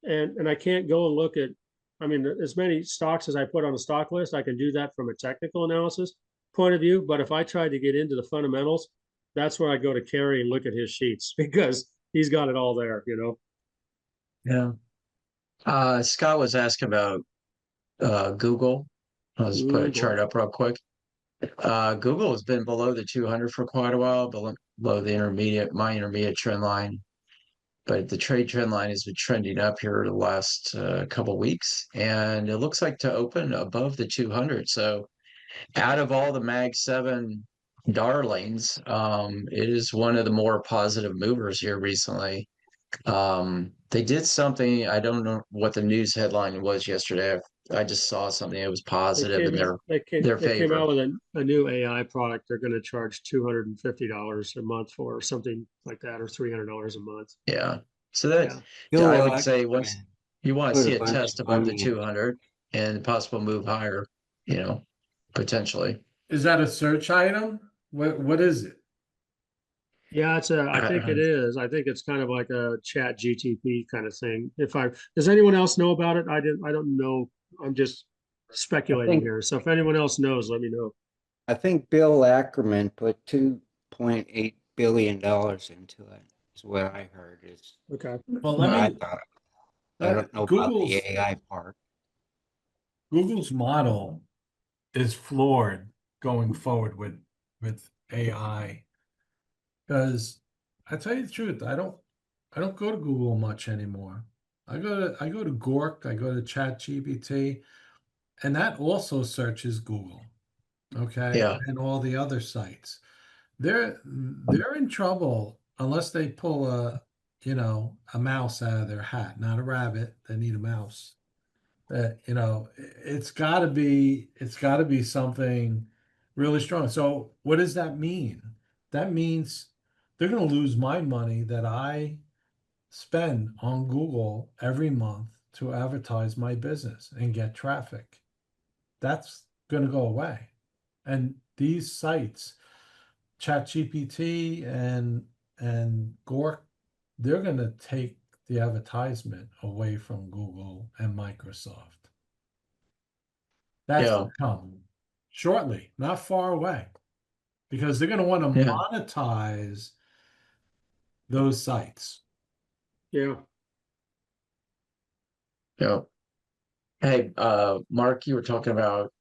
And I can't go and look at I mean, as many stocks as I put on a stock list, I can do that from a technical analysis point of view. But if I tried to get into the fundamentals, that's where I go to Kerry and look at his sheets because he's got it all there, you know. Yeah. Scott was asking about Google. I'll just put a chart up real quick. Google has been below the 200 for quite a while, below the my intermediate trend line. But the trade trend line has been trending up here the last couple weeks, and it looks like to open above the 200. So out of all the Mag 7 darlings, it is one of the more positive movers here recently. They did something, I don't know what the news headline was yesterday. I just saw something that was positive in They their came favor. out with a new AI product. They're going to charge $250 a month for, or something like that, or $300 a month. Yeah. So that Yeah. Bill I would say once Ackman you want to put see a a bunch test of above the money in. 200 and possible move higher, potentially. Is that a search item? What is it? Yeah, I think it is. I think it's kind of like a chat GTP kind of thing. Does anyone else know about it? I don't know. I'm just speculating here. So if anyone else knows, let me know. I think Bill Ackerman put $2.8 billion into it. Is what I heard. Is Okay. Well, what I let me. thought. I don't know about the AI part. Google's model is floored going forward with AI. Because I tell you the truth, I don't go to Google much anymore. I go to Gork, I go to ChatGPT, and that also searches Google. Okay. Yeah. And all the other sites. They're in trouble unless they pull a mouse out of their hat, not a rabbit. They need a mouse. It's gotta be something really strong. So what does that mean? That means they're gonna lose my money that I spend on Google every month to advertise my business and get traffic. That's gonna go away. And these sites, ChatGPT and Gork, they're gonna take the advertisement away from Google and Microsoft. That's Yeah. to come shortly, not far away, because they're going to want to Yeah. monetize those sites. Yeah. Yeah. Hey, Mark, you were talking about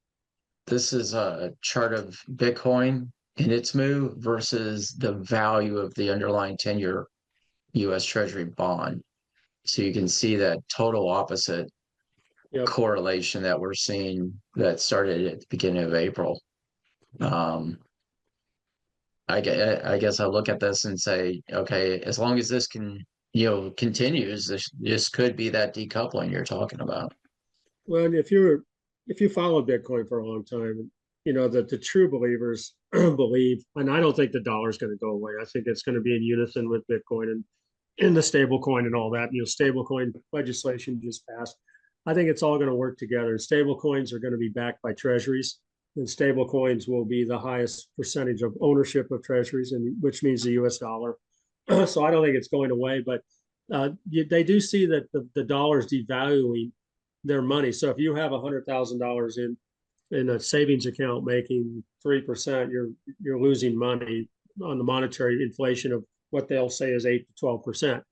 this is a chart of Bitcoin in its move versus the value of the underlying 10-year US Treasury bond. So you can see that total opposite Yep. correlation that we're seeing that started at the beginning of April. I guess I look at this and say, okay, as long as this continues, this could be that decoupling you're talking about. Well, if you followed Bitcoin for a long time, you know that the true believers believe, and I don't think the dollar is going to go away. I think it's going to be in unison with Bitcoin and in the stable coin and all that. Stable coin legislation just passed. I think it's all going to work together. Stable coins are going to be backed by treasuries, and stable coins will be the highest percentage of ownership of treasuries, and which means the US dollar. So I don't think it's going away, but they do see that the dollar is devaluing their money. So if you have $100,000 in a savings account making 3%, you're losing money on the monetary inflation of what they'll say is 8 to 12%.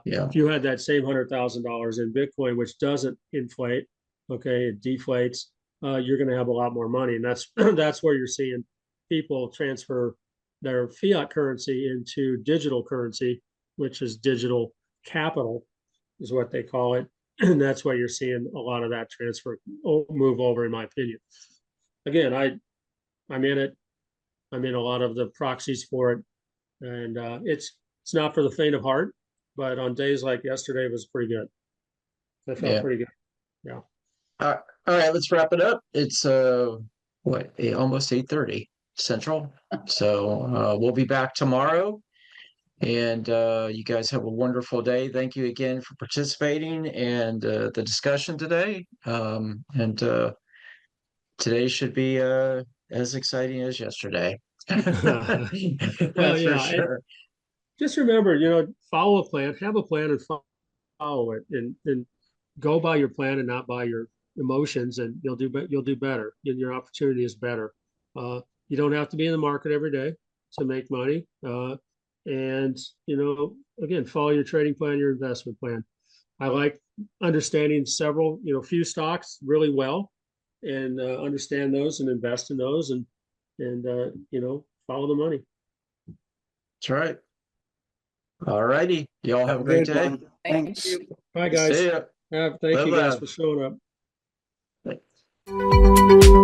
Yeah. If you had that same $100,000 in Bitcoin, which doesn't inflate, okay, it deflates, you're going to have a lot more money, and that's where you're seeing people transfer their fiat currency into digital currency, which is digital capital, is what they call it. And that's why you're seeing a lot of that transfer move over, in my opinion. Again, I'm in it. I'm in a lot of the proxies for it, and it's not for the faint of heart. But on days like yesterday, it was pretty good. I felt pretty good. Yeah. All right, let's wrap it up. It's almost 8:30 Central. So we'll be back tomorrow. And you guys have a wonderful day. Thank you again for participating and the discussion today. And today should be as exciting as yesterday. Well, That's for yeah. sure. Just remember, follow a plan, have a plan, and follow it. And go by your plan and not by your emotions, and you'll do better. Your opportunity is better. You don't have to be in the market every day to make money. And, you know, again, follow your trading plan, your investment plan. I like understanding several, you know, few stocks really well, and understand those and invest in those, and you know, follow the money. That's right. All righty. Y'all have a great good day. one. Thank Thanks. you. Bye, guys. See ya. Thank you guys Bye-bye. for showing up. Thanks.